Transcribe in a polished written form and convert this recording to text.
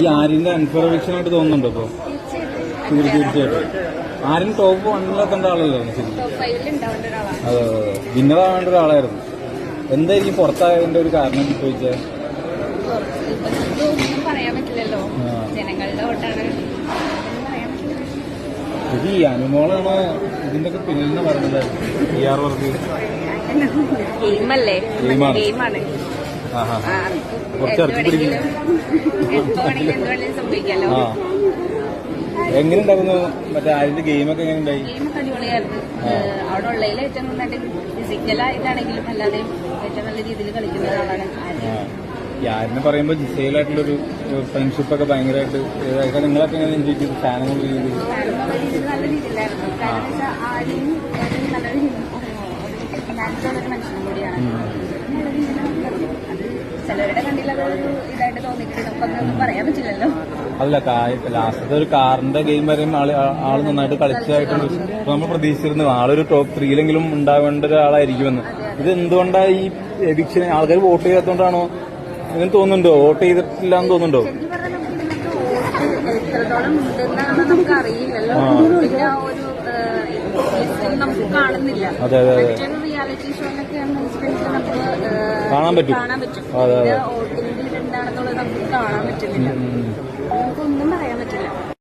ഈ ആര്യന്റെ unfair eviction ആയിട്ട് തോന്നുന്നുണ്ടോ ഇപ്പൊ? തീർച്ചയായിട്ടും ആര്യൻ ടോപ്പ് 1-ലെത്തേണ്ട ആളല്ലോ ശരിക്കും. അതെ വിന്നറാവേണ്ട ഒരാളായിരുന്നു. എന്തായിരിക്കും പുറത്തായതിന്റെ ഒരു കാരണം ചോദിച്ചാൽ? ഇത് ഈ അനുമോളാണ് ഇതിന്റെ ഒക്കെ പിന്നിൽ പറഞ്ഞത്. PR വർക്ക് ഗെയിമാണ്. എങ്ങനെ ഉണ്ടായിരുന്നു മറ്റേ ആര്യന്റെ ഗെയിമൊക്കെ എങ്ങനെ ഉണ്ടായി? അടിപൊളിയായിരുന്നു. അവിടെ ഉള്ളതിൽ ഏറ്റവും നന്നായിട്ട് ഫിസിക്കലായിട്ടാണെങ്കിലും അല്ലാതെ ഏറ്റവും നല്ല രീതിയിൽ കളിക്കുന്ന ഒരാളാണ് ആര്യനെ പറയുമ്പോൾ ജിസയിലായിട്ടുള്ളൊരു ഫ്രണ്ട്ഷിപ്പ് ഒക്കെ ഭയങ്കരമായിട്ട് നിങ്ങളൊക്കെ എങ്ങനെ എൻജോയ് ചെയ്തു? ഫാനുള്ള രീതിയിൽ നല്ല രീതിയിലായിരുന്നു. കാരണം വെച്ചാൽ ആര്യൻ നല്ലൊരു നാച്ചുറലൊരു മനുഷ്യനും കൂടിയാണ്. ചിലവരുടെ കണ്ടില്ല അതൊരു ഇതായിട്ട് തോന്നിയിട്ട് നമുക്കൊന്നും പറയാൻ പറ്റില്ലല്ലോ. അല്ല ലാസ്റ്റത്തെ ഒരു കാറിന്റെ ഗെയിം വരെയും ആള് നന്നായിട്ട് കളിച്ചതായിട്ടുണ്ട്. നമ്മൾ പ്രതീക്ഷിച്ചിരുന്നു ആളൊരു ടോപ്പ് 3-ലെങ്കിലും ഉണ്ടാവേണ്ട ഒരാളായിരിക്കുമെന്ന്. ഇത് എന്തുകൊണ്ടാണ് ഈ എവിക്ഷൻ ആൾക്കാർ വോട്ട് ചെയ്യാത്തതുകൊണ്ടാണോ അങ്ങനെ തോന്നുന്നുണ്ടോ? വോട്ട് ചെയ്തിട്ടില്ല എന്ന് തോന്നുന്നുണ്ടോ? എത്രത്തോളം ഉണ്ടെന്നാണ് നമുക്ക് അറിയില്ലല്ലോ. പിന്നെ ഒരു നമുക്ക് കാണുന്നില്ല. റിയാലിറ്റി ഷോയിലൊക്കെയാണ് നമുക്ക് കാണാൻ പറ്റും. വോട്ടിംഗ് എന്താണെന്നുള്ളത് നമുക്ക് കാണാൻ പറ്റുന്നില്ല. നമുക്കൊന്നും പറയാൻ പറ്റില്ല.